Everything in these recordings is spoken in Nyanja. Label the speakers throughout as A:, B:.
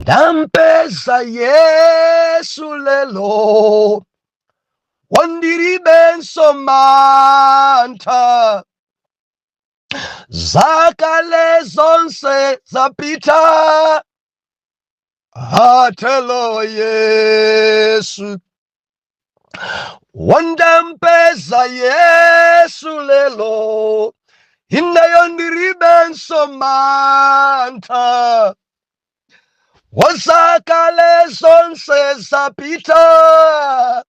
A: Ndampeza Yesu lelo wandiribenso mantha zakale zonse zapita atelo Yesu wandampeza Yesu lelo inayo ndiribenso mantha wazakale zonse zapita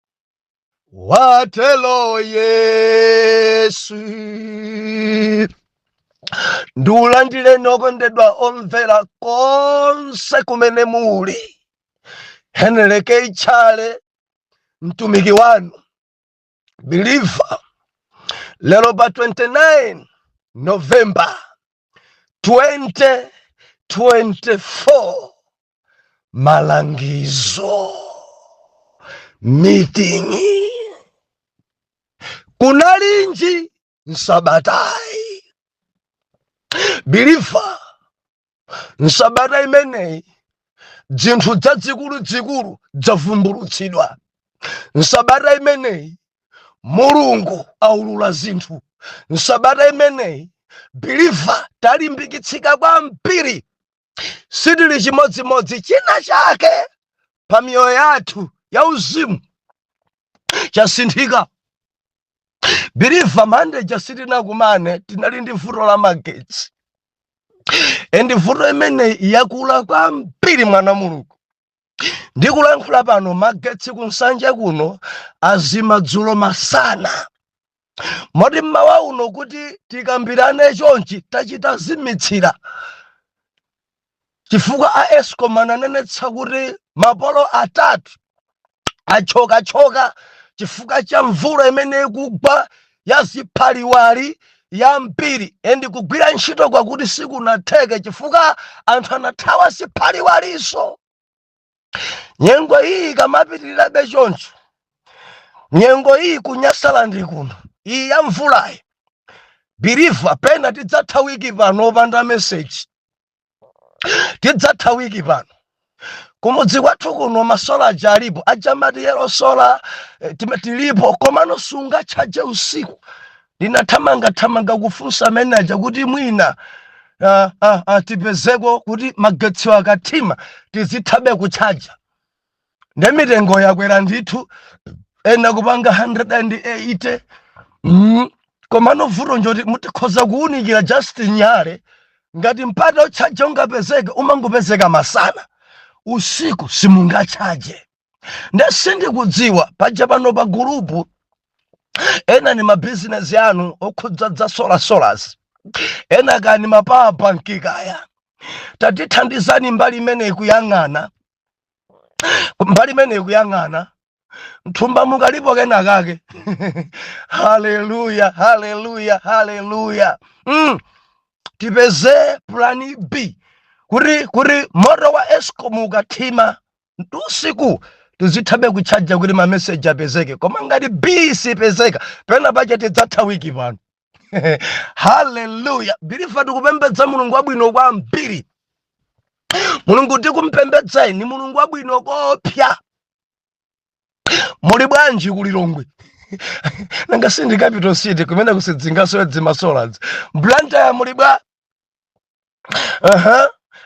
A: watelo Yesu. Ndulandile nokondedwa omvera konse kumene muli, Henrike Ichale mtumiki wanu believer lero pa 29 November 2024 malangizo meeting kunalinji nsabatai believer nsabata imeneyi dzinthu dzadzikulu dzavumbulutsidwa. Nsabata imeneyi Mulungu aulula zinthu. Nsabata imeneyi believer talimbikitsika kwambiri, sidili chimodzimodzi china chake pa miyoyo yathu ya uzimu chasinthika. Believer mande jasitina kumane tinali ndi vuto la magetsi, endi vuto imeneyi yakula kwambiri mwana Mulungu. Ndikulankhula pano magetsi kunsanja kuno azima dzulo masana, moti mmawa uno kuti tikambirane chonchi tachita zimitsira chifukwa a Eskom ananenetsa kuti mapolo atatu achoka chifukwa cha mvula imene ikugwa ya ziphaliwali ya mpiri, endi kugwira ntchito kwakuti sikunatheke chifukwa anthu anathawa ziphaliwaliso. Nyengo iyi ikamapitirirabe choncho, nyengo iyi kunyasala ndi kuno iyi ya mvulayi, believer pena tidzatha wiki pano opanda meseji, tidzatha wiki pano. Kumudzi kwathu kuno masola aja alipo, ajamati yelo sola tilipo, komano sunga chaje usiku. Ndinathamanga kufunsa manager kuti mwina tipezeko kuti magetsi akathima tizithabe kuchaja. Ndemitengo yakwera ndithu, ena kupanga 180. Komano vuto njoti mutikhoza kuunikira just nyale ngati mpata uchaja ungapezeke umangopezeka masana, usiku simungachaje. Ndesindikudziwa paja pano pa gurupu ena ni mabusiness yanu okhudza za solars, ena kani mapower bank kaya. Tatithandizani mbali imene kuyang'ana mthumba mukalipo kena kake. Hallelujah. Tipeze plan B kuri moto wa Eskom ukathima usiku tizithabe kuchaja kuti ma message apezeke. Koma ngati B sipezeka pena pacha tidzatha wiki pano. Hallelujah. Believer tikupembedza Mulungu wabwino kwambiri. Mulungu tikumpembedza ni Mulungu wabwino kopya. Muli bwanji kulilongwe? Nanga sindi capital city kumene kusidzingaso dzimasolas. Blantyre muli bwa?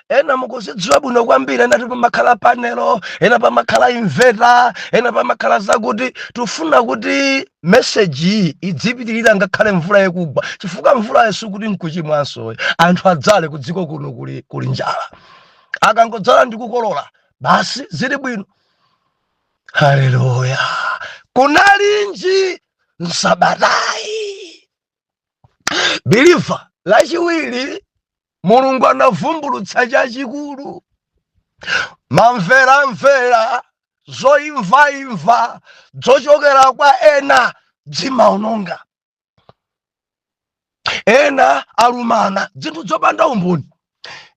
A: Ena mukuzidziwa bwino kwambiri, ena pa makhala panelo, ena pa makhala inverter, ena pa makhala zakuti tufuna kuti message idzipitirira ngakhale mvula yakugwa. Chifukwa mvula yesu kuti nkuchimwanso anthu adzale kudziko kuno kuli njala. Akangodzala ndi kukolola basi zili bwino. Hallelujah. Kunalinji nsabatai. Believer lachiwiri Mulungu anavumbulutsa chachikulu. Mamvera zoimva zochokera kwa ena dzimaononga, ena alumana zinthu zopanda umboni,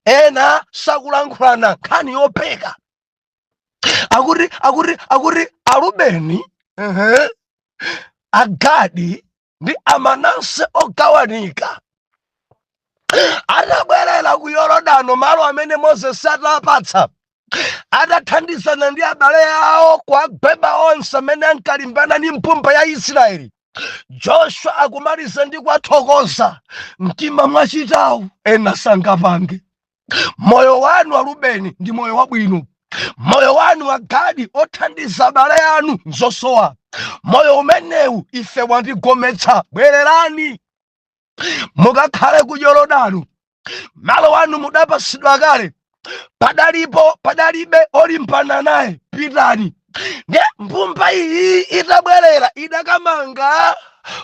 A: ena sakulankhulana nkhani yopeka. Akuti Arubeni, Agadi ndi Amanase ogawanika anabwerera ku Yorodano, malo amene Moses atapatsa adathandizana ndi abale awo kuwagweba onse amene ankalimbana ndi mpumba ya Israeli. Joshua akumaliza ndi kuwathokoza mtima mwachitawu ena sangapange. Moyo wanu wa Rubeni ndi moyo wabwino. Moyo wanu wa Gadi othandiza abale anu nzosowa. Moyo umenewu ife wandigometsa. Bwererani mukakhale ku Yorodani, malo wanu mudapasidwa kale. Padalibe olimbana naye. Pitani. Nde mpumba iyi itabwerera idakamanga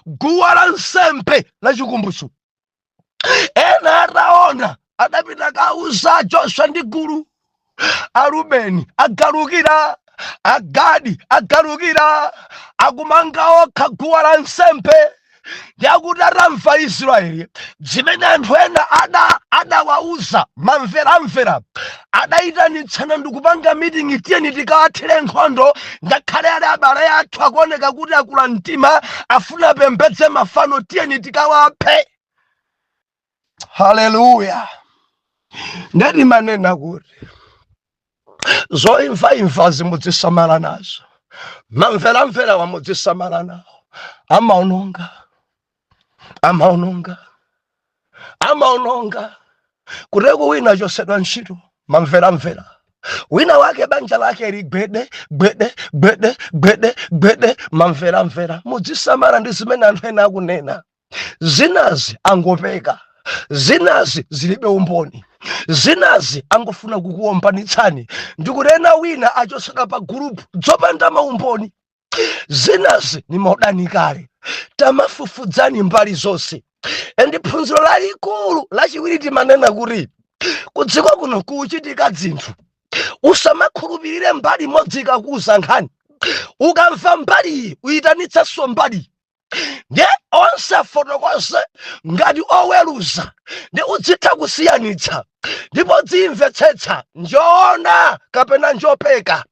A: guwa la nsembe la chikumbutso. Ena ataona adapita kauza Joshua ndi gulu. Arubeni agalukira, Agadi agalukira, akumanga okha guwa la nsembe. Ndiyakuti atamva Israeli zimene anthu ena adawauza mamveramvera, adayitanitsana ndikupanga meeting, tiyeni tikawathire nkhondo. Ngakhale ali abale athu akuoneka kuti akula mtima afuna pembedze mafano, tiyeni tikawaphe. Haleluya. Ndeti manena kuti zoimvaimva zimudzisamala nazo, mamveramvera wamudzisamala nawo. Amaononga kuteko wina chosedwa ntchito mamveramvera. Wina wake banja lake ligwede gwede mamveramvera. Mudzisamala ndi zimene anthu ena akunena. Zinazi angopeka, zinazi zilibe umboni, zinazi angofuna kukuombanitsani. Ndikunena wina achosedwa pa gurupu zopanda maumboni. Zinazi ni maudani kale. Tamafufudzani mbali zonse. Endi phunziro lalikulu lachiwiri timanena kuti kudziko kuno kuchitika zinthu usamakhulupirire mbali imodzi ikakuza nkhani. Ukamva mbali iyi uyitanitsanso mbali. Nde onse afotokoze ngati oweruza, ndi udzitha kusiyanitsa ndipo dzimvetsetsa njoona kapena njopeka,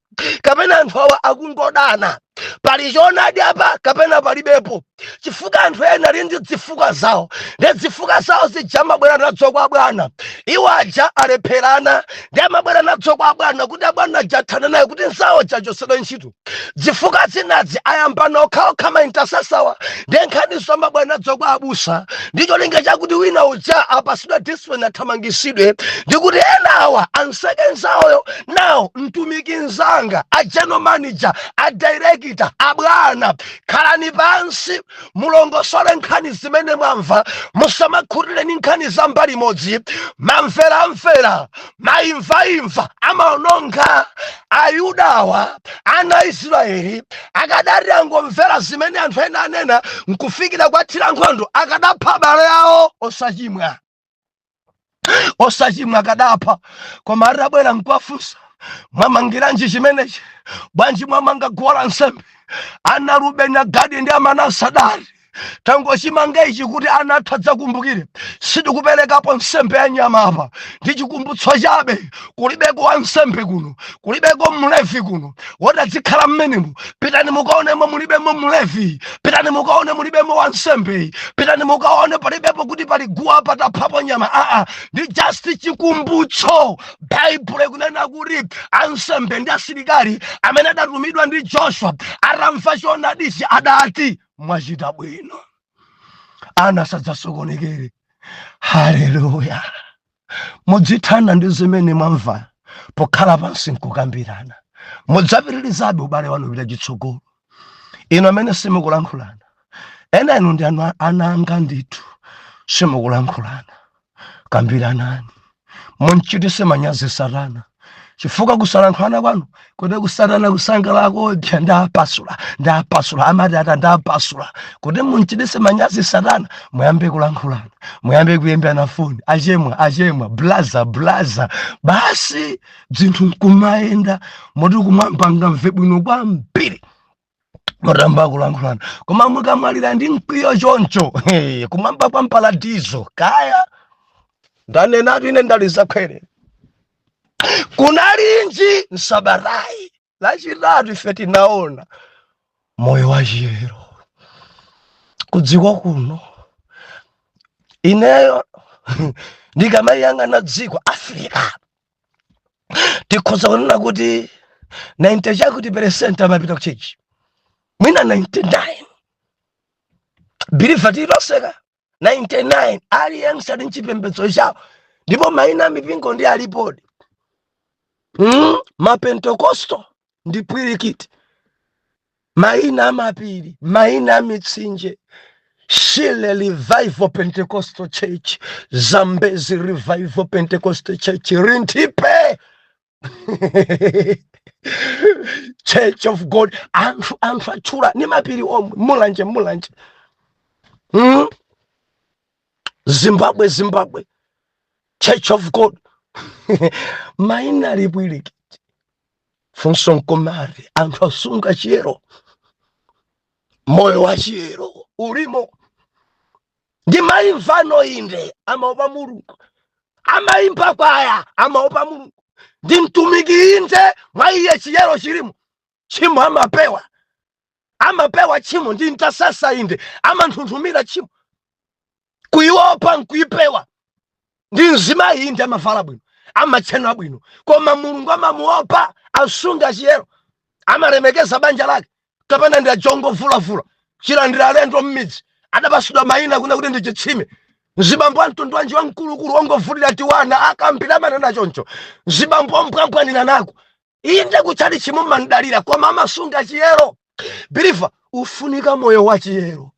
A: kapena anthu awa akungodana. Pali choonadi apa kapena palibepo. Chifukwa anthu ena ali ndi zifukwa zawo, ndi zifukwa zawo zija amabwera nadzo kwa bwana. Iwo aja alepherana ndi amabwera nadzo kwa bwana kuti abwana ajathana naye kuti nsawo chachosedwa ntchito. Zifukwa zinazi ayamba nokhaokha maintasasawa ndi nkhaniso amabwera nadzo kwa abusa. Ndicho linga chakuti wina uja apasidwa discipline athamangisidwe, ndi kuti ena awa anseke nsawoyo nawo mtumiki nzanga, a general manager, a director, abwana. Khalani pansi mulongosole nkhani zimene mwamva, musamakhutire ni nkhani za mbali imodzi. Mamveramvera, maimvaimva amaononga. Ayudawa, ana Israeli akadati angomvera zimene anthu ena anena nkufikira kwathira nkhondo, akadapha abale awo osachimwa. Akadapha. Koma atabwera nkuwafunsa, mwamangiranji chimenechi? Bwanji mwamanga guwa la nsembe? Ana Rubeni, Gadi ndi Manase adati tangochimanga ichi kuti ana athu adzakumbukire. Sitikuperekapo nsembe ya nyama apa, ndi chikumbutso chabe. Kulibeko wa nsembe kuno, kulibeko mlevi kuno. Wodadzikhala mmenemu. Pitani mukaonemo mulibemo mlevi, pitani mukaone mulibemo wa nsembe, pitani mukaone palibepo kuti pali guwa pataphapo nyama. Ndi just chikumbutso. Baibulo kunena kuti ansembe ndi asilikali amene adatumidwa ndi Joshua atamva choonadichi adati mwachita bwino, ana sadzasokonekere. Haleluya. Mudzithana ndi zimene mwamva pokhala pansi nkukambirana. Mudzapitirizabe ubale wanu kupita chitsogolo. Inu amene simukulankhulana, ena inu ndi ana anga ndithu, simukulankhulana, kambiranani. Munchitise manyazi Satana. Chifukwa kusalankhulana kwanu kuti kusatana kusangalako ndapasula amatata ndapasula. Kuti munchitise manyazi Satana, muyambe kulankhulana, muyambe kuyembana foni, achemwa blaza. Basi zinthu nkumayenda moti kumwambanga mve bwino kwambiri mutamba kulankhulana. Koma mukamwalira ndi mkwiyo choncho kumwamba kwa mpaladizo kaya ndanenatu ine ndalizakhwere. Kunalinji nsabarai lachitatu ife tinaona moyo wa chiyero kudziko kuno. Ineyo ndikamayang'ana dziko Afrika tikhoza kunena kuti 90 chakuti percent amapita kuchechi, mwina 99 biliva tiloseka 99 aliyense ali mchipembedzo chawo, ndipo maina mipingo ndi alipodi. Mapentekosto ndi pwirikiti, maina amapiri, maina amitsinje, Shile Revival Pentecostal Church, Zambezi Revival Pentecostal Church, Rintipe Church of God, Anfachura, Nimapiri Mulanje. Zimbabwe, Church of God. Maina ribwiriki. Funson komari, Anfasunga chiero. Moyo wa chiero. Urimo. Ndima imvano inde, amaopa mulungu. Ama impa kwaya, amaopa mulungu. Ndimtumiki inde, mwaiye chiero chirimu. Chimu amapewa chimu, ndintasasa inde. Ama ntuntumira chimu. Kuiopa nkuipewa. Ndinzima inde amavala bwino. Amachena bwino. Koma mulungu amamuopa, asunga chiero. Amaremekeza banja lake. Kapana ndia jongo vula. Chilandira alendo mmidzi. Adabasuda maina kuna kuti ndichitsime. Zibambo antundu wanji wankulukulu ongovulira tiwana akampira manena choncho. Zibambo mpwampwanira nako. Inde kuchali chimuma ndalira kwa mama sunga chiero. Biliva, ufunika moyo wa chiero.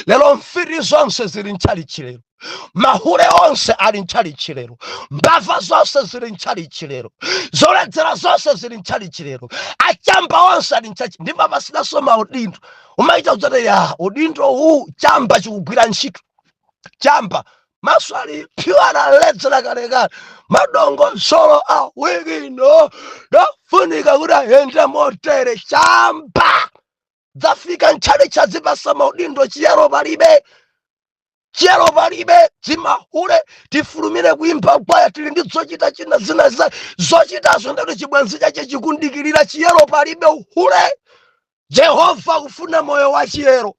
A: Lelo mfiri zonse ziri nchali chilero. Mahure onse ali nchali chilero. Mbava zonse ziri nchali chilero. Zoledzera zonse ziri nchali chilero. Achamba onse ali nchali. Ndima basida soma udindo. Umaita uzate ya udindo huu chamba chikugwira ntchito. Chamba maswali piwana ledzera kalekale. Madongo solo awigino. Nafunika kuda hende motere chamba. Zafika nchali chazipa sama udindo chiero palibe zimahure tifulumire kuimba kwaya tili ndi zochita china zina zochita zonde chibwenzi chache chikundikirira chiero palibe uhure. Jehova kufuna moyo wa chiero.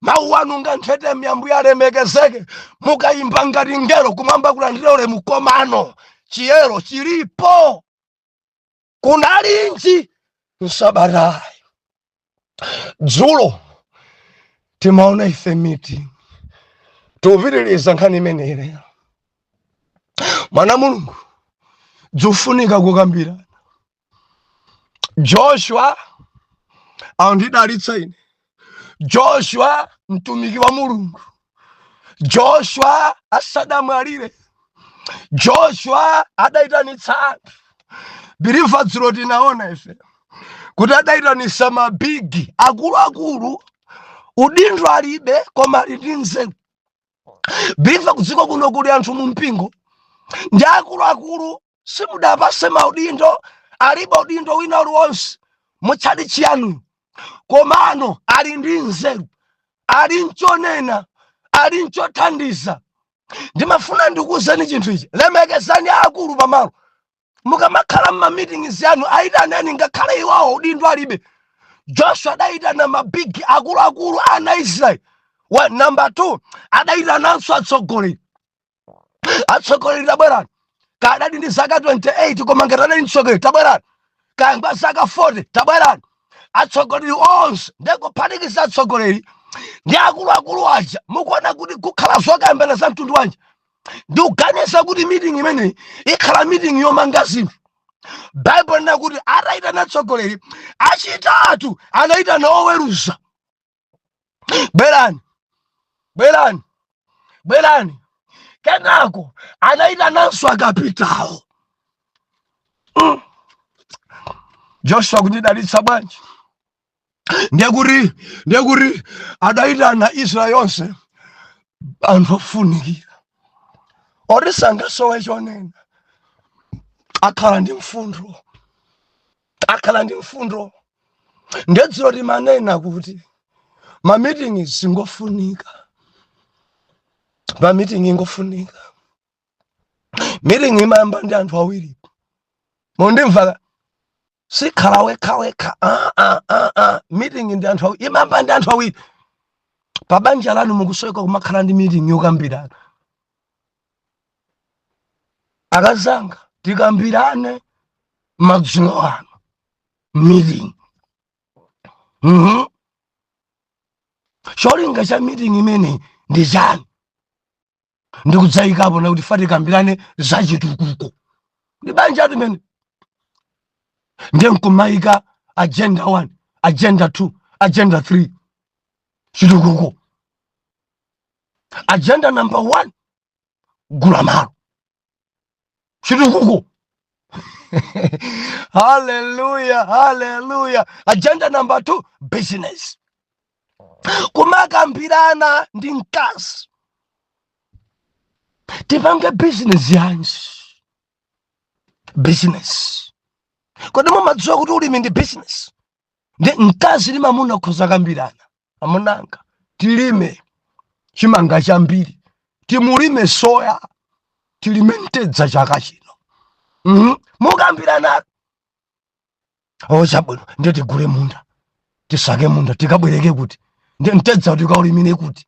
A: Mawu anu nganthete myambuya alemekezeke mukaimba ngati ngelo kumwamba kulandira ule mkomano. Chiero chilipo kunalinji msabarai. Dzulo timaona ife meeting tuviriliza nkhani imeneyi. Mwana mulungu dzufunika kukambirana. Joshua andidalitsa ine. Joshua mtumiki wa mulungu. Joshua asadamwalire. Joshua adaitanitsa anthu. Biliva dzulo tinaona ife kuti adaitanitsa mabigi akuluakulu. Udindo alibe koma ali ndi nzeru. Biliva kudziko kuno kuli anthu mu mpingo ndi akuluakulu simudapase maudindo. Alibe udindo wina uliwonse muchali chiyanu. Komano ali ndi nzeru, ali nchonena, ali nchothandiza. Ndimafuna ndikuwuzeni chinthu ichi. Lemekezani akulu pamalo. Mukamakhala mma meetings yanu ayitaneni ngakhale iwawo udindo alibe. Joshua adaitana mabigi akuluakulu ana Israeli. Number 2, adaitananso atsogoleri. Atsogoleri tabwerani. Kadadi ndi zaka 28 koma ngatadali mtsogoleri tabwerani. Kangwa zaka 40 tabwerani. Atsogoleri onse ndikuphatikiza atsogoleri ndi akuluakulu aja. Mukuona kuti kukhala zokambirana za mtundu wanji. Ndikuganiza kuti meeting imeneyi ikhala meeting yomanga zinthu. Bible lina kuti ataitana atsogoleri achitatu anaitana oweruza. Bwerani. Kenako anaitananso akapitawo. Joshua kundidalitsa bwanji. Ndekuri adaitana Israeli yonse anthu ofunikira. Orisangasowe chonena. Akhala ndi mfundo. Ndedziro timanena kuti ma meeting singofunika. Meeting imayamba ndi anthu awiri. Mondimva sikhala wekha. Meeting ndi anthu awiri. Imayamba ndi anthu awiri. Pabanja lanu mukusweka kumakhala ndi meeting yokambirana. akazanga tikambirane madzulo ano meeting. Cholinga cha meeting imene ndi chani? Ndikudzayikapo na kuti fati kambirane za chitukuko. Ndi banja limene ndiye nkumayika agenda 1, agenda 2, agenda 3 chitukuko. Agenda number 1 gula malo chitukuko. Hallelujah, hallelujah. Agenda number 2 business. Kumakambirana ndi mkazi tipange business yanji. Business kodi mumadziwa kuti ulimi ndi business? Ndi mkazi ndi mamuna khoza kambirana, amunanga tilime chimanga chambiri, timulime soya, tilime ntedza chaka chino. Mukambirana chabwino ndiye tigule munda, tisake munda, tikabwereke kuti ndiye ntedza tikaulimire kuti,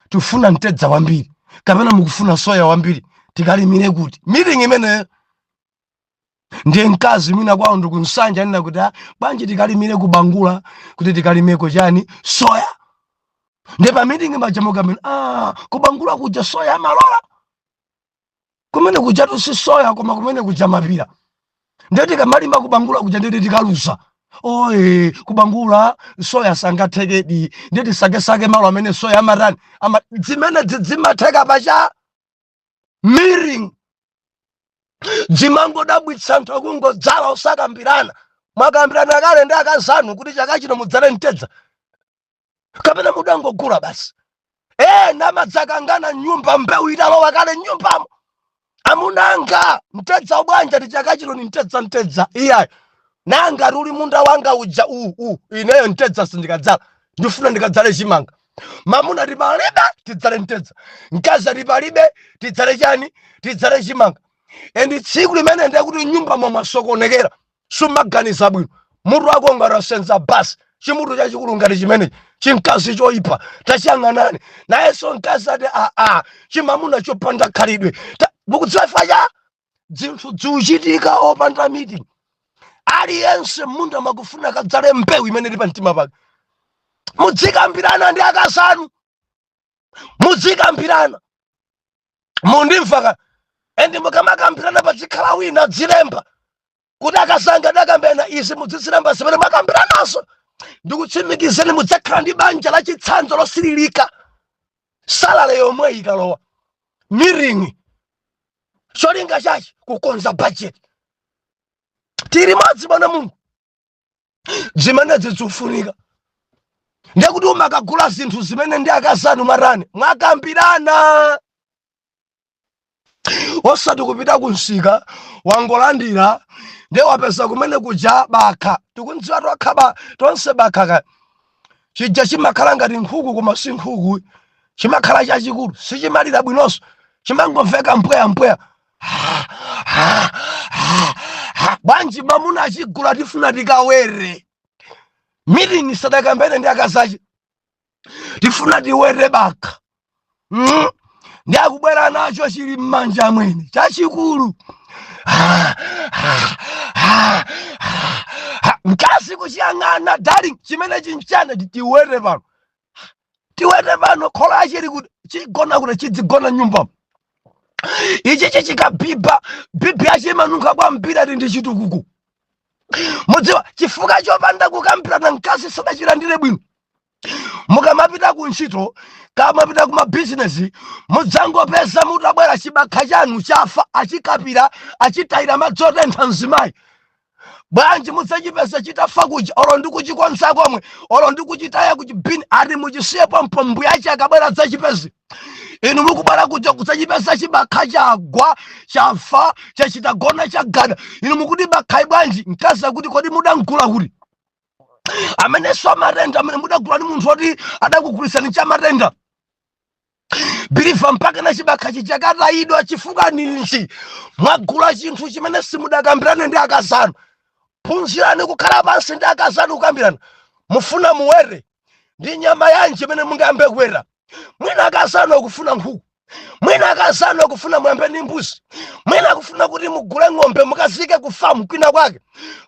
A: tifuna ntedza wambiri kapena mukufuna soya wambiri tikalimire kuti. Meeting imene ndiye mkazi mina kwawo ndikunsanja nina kuti bwanji tikalimire kubangula kuti tikalimeko chani soya. Ndiye pa meeting majamuka mina kubangula kuja soya amalola, kumene kuja tusi soya koma kumene kuja mapira. Ndiye tikamalima kubangula kuja ndiye tikalusa. Oye kubangula soya sangathekedi, ndiye tisake malo amene soya amatani zimene zimatheka pacha meeting. Dzimango dabwitsa anthu akungodzala osakambirana. Mwakambirana kale ndi akazanu kuti chaka chino mudzale ntedza kapena mudangogula basi. Namadzakangana nyumba mbewu italowa kale nyumbamo. Amunanga ntedza bwanja tichaka chino ni ntedza iyayi. Nanga ruli munda wanga uja ineyo ntedza sindikadzala, ndifuna ndikadzale chimanga. Mamuna ripalibe tidzale ntedza, mkazi ripalibe tidzale chani, tidzale chimanga. Endi tsiku limene ndiye kuti nyumba mwasokonekera sumaganiza bwino. Mutu wako ngarasenza basi chimutu chachikulu ngati chimene chimkazi choyipa tachiyang'anani nayenso mkazi ati chimamuna chopanda khalidwe. Mukudziwa facha zinthu ziuchitika opanda meeting. Aliyense munda makufuna kadzale mbewu imene ili pa mtima pake. Muzikambirana ndi akazanu, muzikambirana. Mundimva endi mukamakambirana pazikhala wina zilemba kuti akazanga dakambena izi muzizilemba zimene makambiranaso. Ndikutsimikizeni mudzakhala ndi banja la chitsanzo losiririka. Salale yomwe ikalowa meeting cholinga chachi kukonza budget. Tiri madzi bwana Mungu zimene zizufunika. Ndiye kuti umakagula zinthu zimene ndi akazanu marani mwakambirana. Osati kupita kunsika wangolandira ndiye wapesa kumene kuja bakha. Tikundziwa twakhaba tonse bakha chija chimakhala ngati nkhuku koma si nkhuku, chimakhala chachikulu sichimalira bwinonso, chimangomveka mpweya. Bwanji mamuna achigula tifuna tikawere. Meeting sadakambene ndi akazachi tifuna tiwere bakha. Ndi akubwera nacho chili m'manja mwene chachikulu. Mkazi kuchiyang'ana darling chimene chinchana tiwere pano. Tiwere pano khola achiri kuti chigona kuti chidzigona nyumba. Ichi chikabiba bibi achimanuka kwa mpira ndi chitukuko. Mudziwa chifukwa chopanda kukambirana mkazi sadachilandire bwino. Mukamapita ku ntchito kamapita kuma business mudzangopeza mutabwera chibakha chanu chafa achikapira achitayira madzotentha mzimayi. Bwanji mudzachipeza chitafa kuja olo ndikuchikonsa komwe olo ndikuchitaya kuchibini ati muchisiyepo mpombo yache akabwera dzachipezi. Inu mukubwera kuja kudzachipeza chibakha chagwa chafa chachitagona chagada. Inu mukuti bakha bwanji mkazi akuti kodi mudangula kuti amene so matenda amene mudagula ni munthu oti adakugulisani cha matenda. Biliva mpaka na chibakha chichakatayidwa chifukwa ninji mwagula chinthu chimene simudakambirana ndi akazanu. Phunzirani kukhala pansi ndi akazanu kukambirana. Mufuna muwere ndi nyama yanji imene mungambe kuwera. Mwina akazanu akufuna nkhuku mwina akazano kufuna mwambe ndi mbuzi, mwina kufuna kuti mugule ng'ombe mukazike ku famu kwina kwake,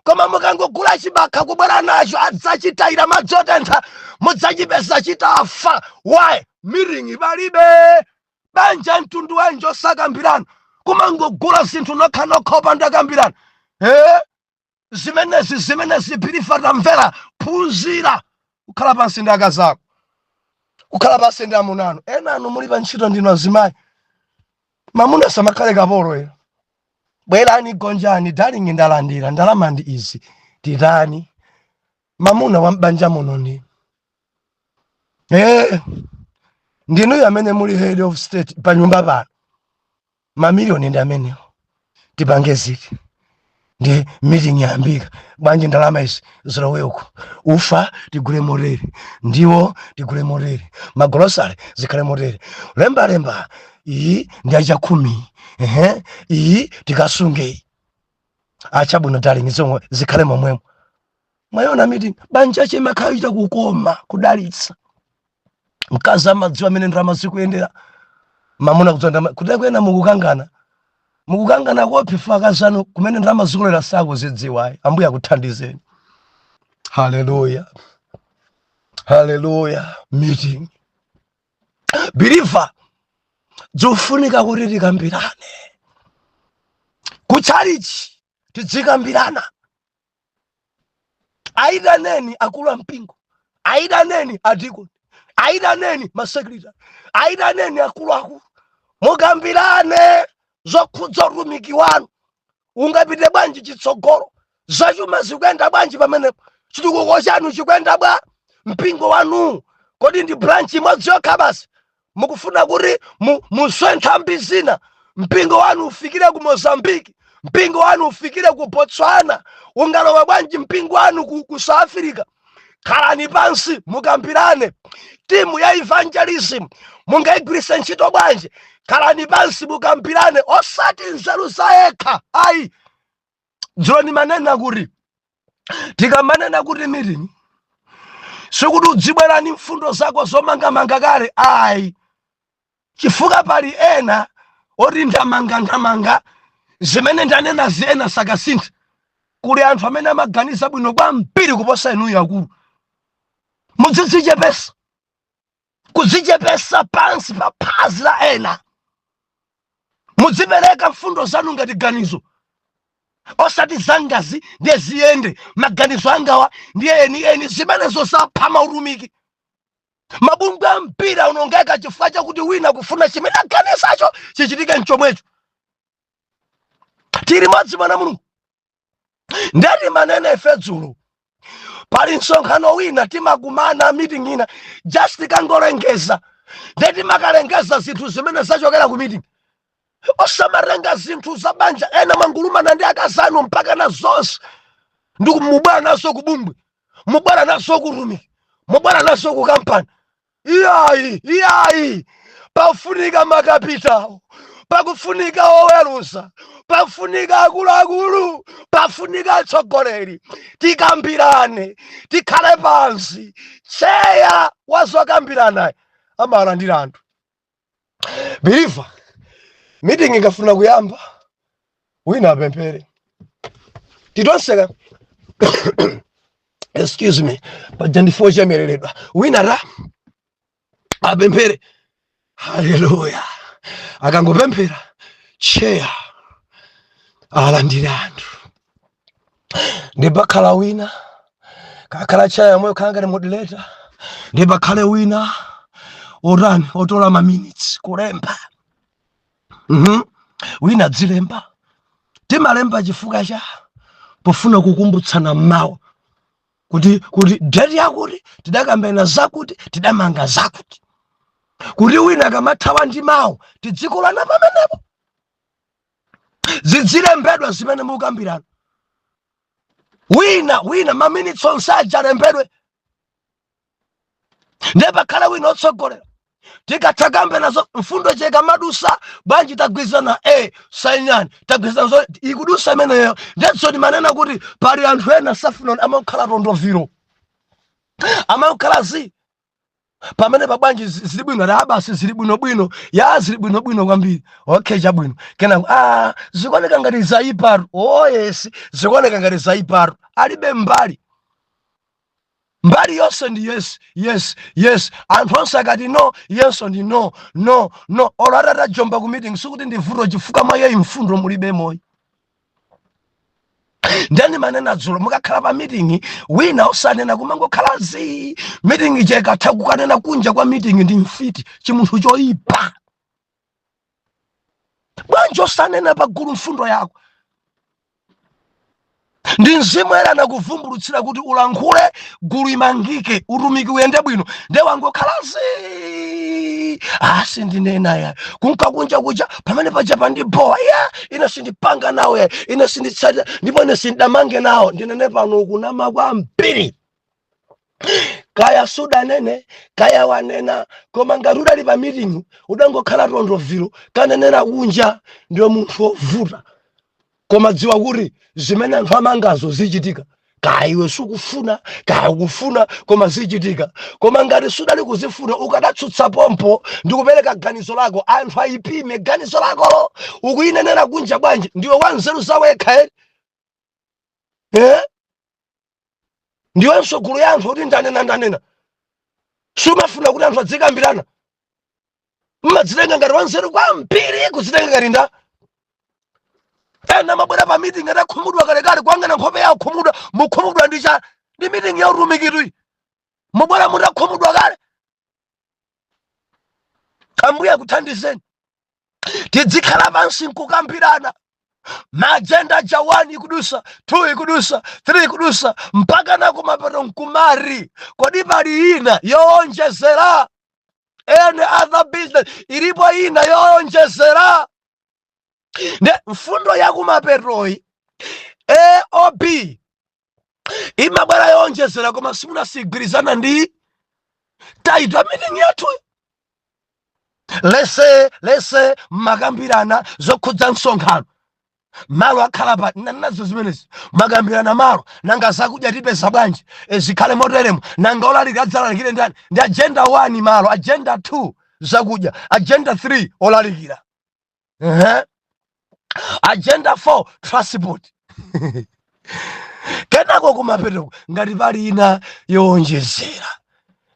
A: koma mukangogula chibakha kubwera nacho adzachitayira madzi otentha mudzachipeza chitafa. Why? Meeting palibe. Banja mtundu wanji osakambirana kumangogula zinthu nokha ndakambirana. Zimenezi Pilifa tamvera, phunzira kukhala pansi ndi akazako, kukhala pansi ndi amunanu. Enanu muli pa ntchito ndinu azimayi, mamuna samakhale kapolo. Bwerani gonjani, darling ndalandira ndalama ndi izi titani. Mamuna wa mbanja muno ndi ndinu amene muli head of state pa nyumba pano. Mamiliyoni ndi amenewo tipange ziti ndi meeting yambika. Bwanji ndalama izi zilowe uko, ufa tigule motere, ndiwo tigule motere, magolosale zikhale motere, lemba iyi ndi acha 10, iyi tikasunge. Acha bwino darling zongo zikhale momwemo. Mwayona meeting banja chimakhaita kukoma kudalitsa. Mkazi amadziwa amene ndalama zikuyendera, mamuna kudzonda kuti kwena mukukangana kophifa akazanu kumene ndalama zikulera sako zidziwa. Ambuye akuthandizeni. Hallelujah, hallelujah. Meeting believer zofunika kuti tikambirane kuchalichi, tidzikambirana. Aidaneni akulu ampingo, aidaneni adikoni, aidaneni masekretari, aidaneni akulu, mukambirane zokhudza utumiki wanu. Ungapite bwanji chitsogolo, zachuma zikuyenda bwanji pamenepo, chitukuko chanu chikuyenda bwa, mpingo wanu kodi ndi branch imodzi yokha basi? Mukufuna kuti muswe nthambi zina, mpingo wanu ufikire ku Mozambiki, mpingo wanu ufikire ku Botswana, ungalowa bwanji mpingo wanu ku South Africa? Khalani pansi mukambirane. Timu ya evangelism mungaigwiritse ntchito bwanji? Khalani pansi mukambirane, osati nzeru zayekha. Ayi, dzoni manena kuti tikamanena kuti meeting sikuti udzibwerani mfundo zako zomangamanga kale. Ayi, chifukwa pali ena oti ndamanga zimene ndanena zena sakasintha. Kuli anthu amene amaganiza bwino kwambiri kuposa inuyo akulu. Mudzidzichepesa, kudzichepesa pansi pa phazi la ena. Mudzipereka mfundo zanu ngati ganizo, osati zangazi ndiye ziyende. Maganizo angawa ndiye eni zimenezo zapha mautumiki. Mabungwe ampira unongeka chifukwa chakuti wina kufuna chimene aganizacho chichitike mchomwecho. Tili modzi mwana Mulungu. Ndati manene ife dzulo pali msonkhano wina timakumana meeting ina just kangolengeza, ndeti makalengeza zinthu zimene zachokera ku meeting. Osamarenga zinthu za banja ena mangulumana ndi akazanu mpaka na zonse ndiku mubwera naso kubungwe, mubwera naso kutumiki, mubwera naso ku kampani. Iyayi pafunika makapitawo, pakufunika oweruza, pafunika akuluakulu, pafunika atsogoleri. Tikambirane, tikhale pansi. Cheya wazokambirana amalandira anthu. Believer, meeting ikafuna kuyamba wina apemphere. Tidonseka excuse me, but ndifo chemereredwa. Wina ra apemphere. Hallelujah. Akangopemphera cheya alandira anthu. Ndibakhala wina kakhala cheya moyo khangani modulator, ndibakhale wina orani otola ma minutes kulemba. Wina dzilemba, timalemba chifukwa cha pofuna kukumbutsana mmawa kuti date yakuti tidakambena zakuti tidamanga zakuti, kuti wina kamathawa ndi mawu tidzikolana pamenepo. Zidzilembedwa zimene mukambirana. Wina ma minutes onse alembedwe. Ndebakhala wina otsogolera. Tikatakambe nazo mfundo cheka madusa banji tagwizana sainyani tagwizana zo ikudusa imeneyo. Ndetso ndimanena kuti pali anthu ena safunon amakhala tondoviro, amakhala zi pamene pabwanji zili bwino ati basi zili bwinobwino ya zili bwinobwino kwambiri. Okay, chabwino kenako zikuoneka ngati zaiparu. Oh yes, zikuoneka ngati zaiparu. Alibe mbali yonse ndi yes anthu onse akati no yenso ndi no olo atajomba ku meeting sikuti ndi vuto chifukwa mwa iye mfundo mulibe moyo. Ndani manena dzulo mukakhala pa meeting wina osanena kumangokhala zi meeting ikatha kukanena kunja kwa meeting ndi mfiti chimunthu choyipa. Bwanji osanena pa gulu mfundo yako ndi mzimu era nakuvumbulutsira kuti ulankhule gulu imangike utumiki uyende bwino nde wangokhala zi sindinena ya kunkakunja kuja pamene paja pandibowa ya ine sindipanga nawo ya ine sinditsata ndipo ine sindamange nawo ndinene pano kunama kwambiri. Kaya sudanene kaya wanena koma ngati udali pa meeting udangokhala tondoviro kanenera kunja ndiyo munthu wovuta. Koma dziwa kuti zimene anthu amangazo zichitika kaya iwe sukufuna kaya ukufuna koma zichitika. Koma ngati sudali kuzifuna ukadatsutsa pompo ndi kupereka ganizo lako anthu ayipime ganizo lako ukuyinenera kunja bwanji ndiwe wanzeru zawekha ndiwenso gulu ya anthu kuti ndanena sumafuna kuti anthu adzikambirana mmadzitenga ngati wanzeru kwambiri kudzitenga ngati nda ena mabwera pa meeting atakhumudwa kalekale kwangena nkhope yawo khumudwa mukhumudwa ndi meeting ya utumikiro mubwera mutakhumudwa kale. Ambuye kuthandizeni tidzikhala pansi nkukambirana maagenda ja 1 ikudusa 2 ikudusa 3 ikudusa mpaka nakumapeto nkumari kodi pali ina yowonjezera any other business ilipo ina yowonjezera. Ne mfundo yakumapetoyi AOB imabwera yowonjezera koma simunasigwirizana ndi taito meeting yathu. lese makambirana zokhudza msonkhano malo akhala pa nazo zimenezi makambirana malo nanga zakudya tipeza bwanji zikhale moteremo nanga olalika adzalalikire ndani ndi agenda 1 malo agenda 2 zakudya agenda 3 olalikira agenda 4 transport. Kenako kumapeto ngati pali ina yowonjezera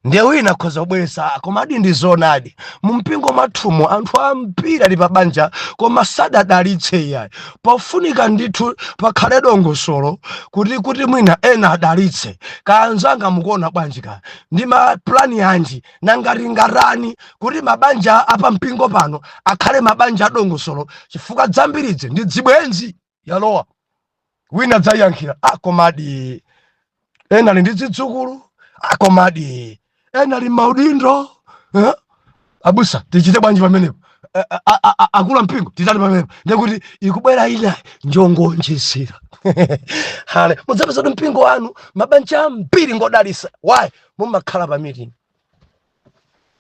A: ndiye wina khoza kubweresa koma adi ndi zonadi mumpingo mathumo anthu ambiri ali pabanja koma sadadalitse iyayi pofunika ndithu pakhale dongosolo kuti mwina ena adalitse kanzanga mukuona bwanji ka ndi maplani yanji nangati ngatani kuti mabanja apa mpingo pano akhale mabanja adongosolo chifukwa dzambiridze ndi dzibwenzi yalowa wina dzayankhira komadi ena ali ndi zidzukulu komadi ena ali maudindo abusa tichite bwanji pamenepo akula mpingo titani pamenepo ndikuti ikubwera ina njongonjezera. Hale mudzapeza kuti mpingo wanu mabanja ambiri ngodalisa why mumakhala pa meeting.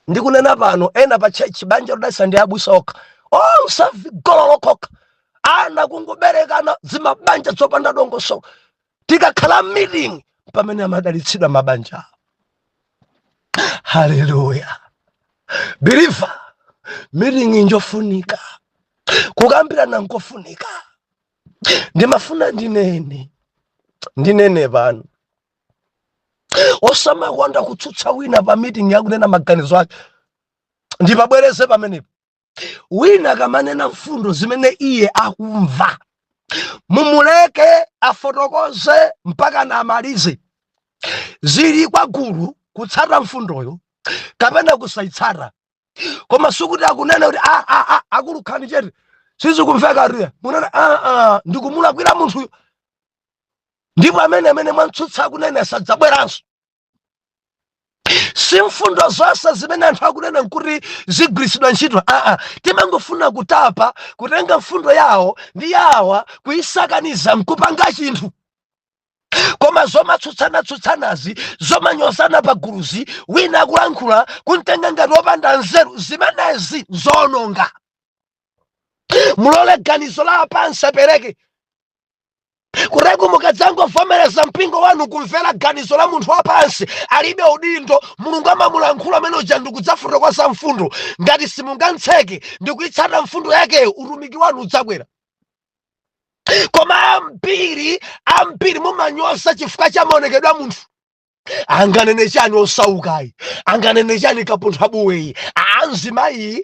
A: Ndikunena pano ena pa church banja lodalisa ndi abusa okha osavigololo kokha ana kungoberekana zimabanja zopanda dongosolo tikakhala meeting pamene amadalitsidwa mabanja. Hallelujah. Believer meeting injofunika kukambirana nkofunika ndimafuna ndinene pano osamakonda kutsutsa wina pa meeting yakunena maganizo ake ndipabwereze pamenepo wina kamanena mfundo zimene iye akumva mumuleke afotokoze mpaka namalize. Zili kwa gulu kutsata mfundoyo kapena kusaitsata koma sukuti akunena kuti akulu khani chete sizikumveka riya munena ndikumulakwira munthuyo ndipo amene mwantsutsa akunena sadzabweranso. Simfundo zonse zimene anthu akunena nkuti zigwiritsidwa ntchito timangofuna kutapa kutenga mfundo yawo ndi yawa kuyisakaniza nkupanga chinthu. Koma zomatsutsanazi zomanyozana pa guluzi wina akulankhula kuntenga ngati wopanda nzeru zimenezi zononga. Mulole ganizo la pansi apereke Kurego mukadzango vomereza mpingo wanu kumvera ganizo la munthu wapansi alibe udindo. Mulungu amamulankhula amene uja ndikudzafuta kwa za mfundo. Ngati simungantseke ndikuitsata mfundo yake, utumiki wanu udzabwera. Koma ambiri mumanyosa chifukwa cha maonekedwe a munthu. Anganene chani osaukayi, anganene chani kapunthabuweyi, nzimayi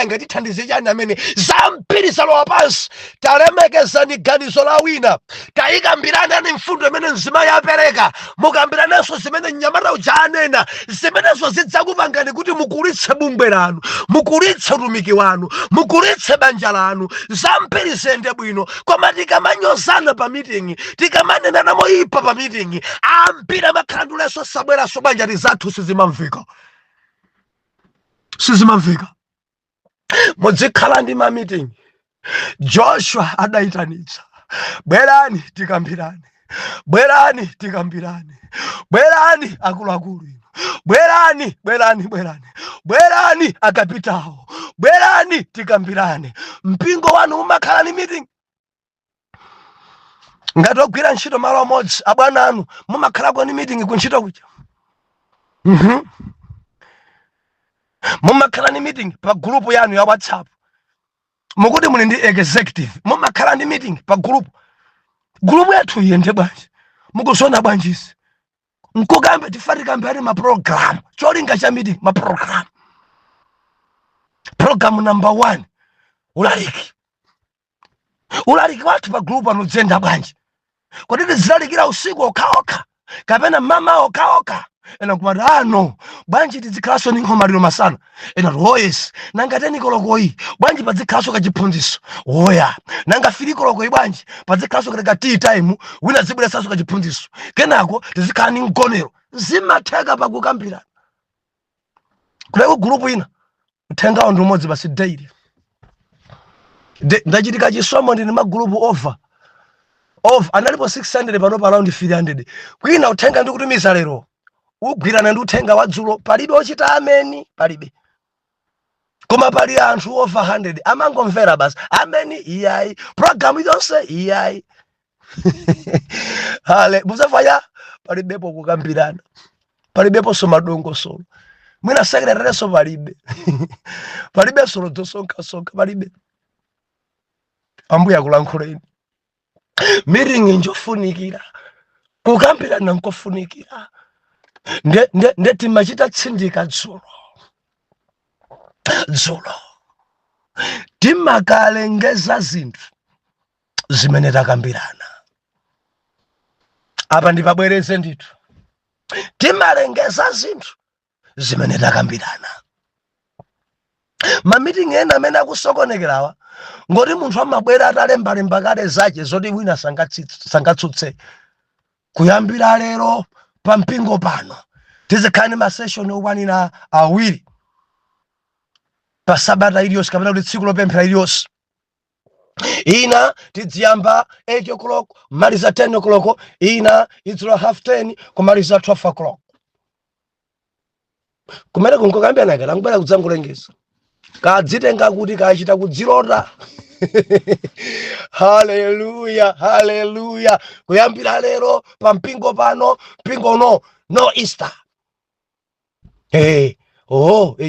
A: angatithandize chani amene zambiri zalowa pansi. Talemekezani ganizo la wina, tayikambirani mfundo imene nzimayi apereka, mukambiranenso zimene mnyamata uja anena. Zimenezo zidzakupangani kuti mukulitse bungwe lanu, mukulitse utumiki wanu, mukulitse banja lanu, zambiri ziyende bwino. Koma tikamanyozana pa meeting, tikamanenana moyipa pa meeting, ambiri amakhala leso sabwera so banja lizathu sizimamvika. Mudzikhala ndi ma meeting. Joshua adayitanitsa, bwerani tikambirane, bwerani tikambirane, bwerani akuluakulu inu, bwerani akapitawo, bwerani tikambirane. Mpingo wanu umakhala ni meeting. Ngati ogwira ntchito malo amodzi abwana anu mumakhalako ni meeting kuntchito kuja. Mumakhala ni meeting pa group yanu ya WhatsApp. Mukuti muli ndi executive, mumakhala ni meeting pa group. Group yathu iyende bwanji, mukusona bwanjisi. Nkukambe tifatikambe ali maprogram. Cholinga cha meeting maprogram. Program number 1, ulaliki wathu pa group anodzenda bwanji. Kodi tizilalikira usiku okhaokha kapena mama okhaokha? Ena kumati no, bwanji tizikhalanso ni nkhomaliro masana. Ena yes, nanga 10 kolokoyi bwanji pazikhalanso kachiphunziso. Oya, nanga 3 kolokoyi bwanji pazikhalanso katika tea time, wina zibweresanso kachiphunziso. Kenako tizikhala ni mgonero. Zimatheka pakukambirana. Kuleko group ina uthengawo ndi umodzi basi daily. Ndachitika chisomo ndi magulupu over analipo 600 pano around 300. Kwina uthenga ndi kutumiza lero, ugwirana ndi uthenga wadzulo, palibe ochita ameni, palibe. Koma pali anthu over 100 amangomvera basi ameni iyayi, program yonse iyayi. Hale muzafanya palibepo kukambirana, palibepo somadongosolo. Mwina sekretereso palibe. Palibe solo tosonka palibe. Ambuya kulankhuleni. Meeting njofunikira, kukambirana nkofunikira. Ndeti machita tsindika dzulo timakalengeza zinthu zimene takambirana. Apa ndipabwereze ndithu, timalengeza zinthu zimene takambirana. Ma meeting ena amene akusokonekerawa ngoti munthu amabwera atalembalemba kale zache zoti wina sangatsutse. Kuyambira lero pa mpingo pano tizikhala ma session okwanira awiri pa sabata iliyonse kapena kuti tsiku lopemphera iliyonse. Ina tiziyamba 8 o'clock maliza 10 o'clock, ina idzulo 10:30 kumaliza 12 o'clock. Kumene kunkokambirana kana ngubera kudzangolengeza kadzitenga kuti kachita kudzilota. Haleluya. Kuyambira lero pa mpingo pano, mpingo no Easter.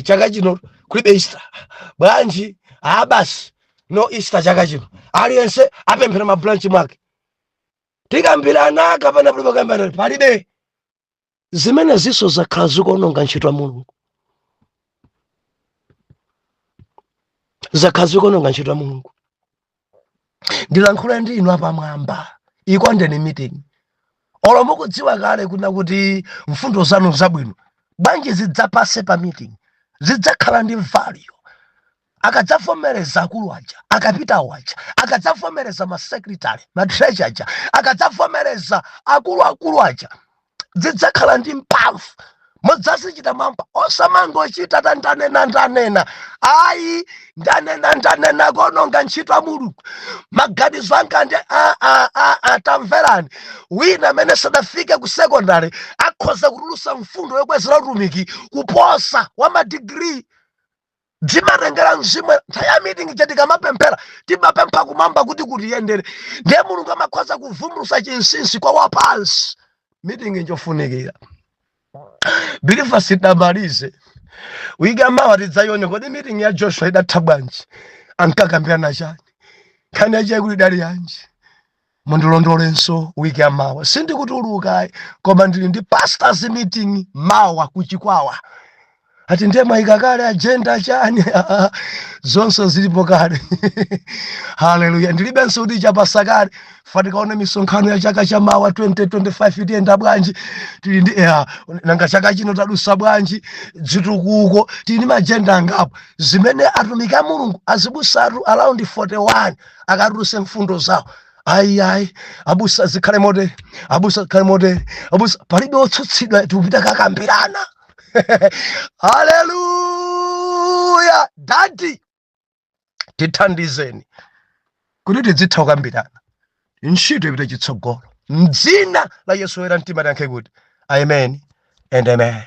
A: Chaka chino kulibe Easter. Bwanji basi no Easter chaka chino. Aliyense apemphera ma branch mwake. Tikambirana kapena kambirana palibe. Zimene ziso zakhala zikuononga ntchito ya Mulungu. Zakhazikononga ntchito ya Mulungu. Ndilankhula ndi inu apa mwamba. Ikondeni meeting. Olo mukudziwa kale kuna kuti mfundo zanu zabwino. Bwanji zidzapase pa meeting. Zidzakhala ndi value. Akadzavomereza akulu aja, akapita waja, akadzavomereza ma secretary, ma treasurer aja, akadzavomereza akulu aja. Zidzakhala ndi mphamvu. Mudzasichita mamba osamangochita ndanena. Ayi ndanena kononga ntchito ya Mulungu. Maganizo anga ndi tamverani. Wina amene sadafike ku secondary akhoza kutulusa mfundo yokwezera utumiki kuposa wa ma degree. dzimatengera mzimu nthawi meeting chatika mapemphera timapempha kumamba kuti kutiyendere ndiye mulungu amakhoza kuvumbulusa chinsinsi kwa wapansi meeting njofunikira bilifa sitamalize wiga mawa tidzayone kodi meeting ya Joshua idatha bwanji ankakambirana chani khani achayi kuti dali yanji mundilondolenso wiki ya mawa sindikutuluka koma ndili ndi pastors meeting mawa kuchikwawa ati ndiye mayika kale agenda chani zonse zilipo kale haleluya ndilibenso kuti chapasa kale fatikaone misonkhano ya chaka cha mawa 2025 itiyenda bwanji tili ndi nanga chaka chino tadusa bwanji dzitukuko tili ndi majenda angapo zimene atumiki a mulungu azibusatu around 41 akatuluse mfundo zawo ayi abusa zikhale motere abusa zikhale motere abusa palibe otsutsidwa tikupita kakambirana haleluya dadi tithandizeni kuti tidzitha kukambirana ntchito ipite chitsogolo m'dzina la Yesu woyera mtima tiyankhe kuti amen and amen.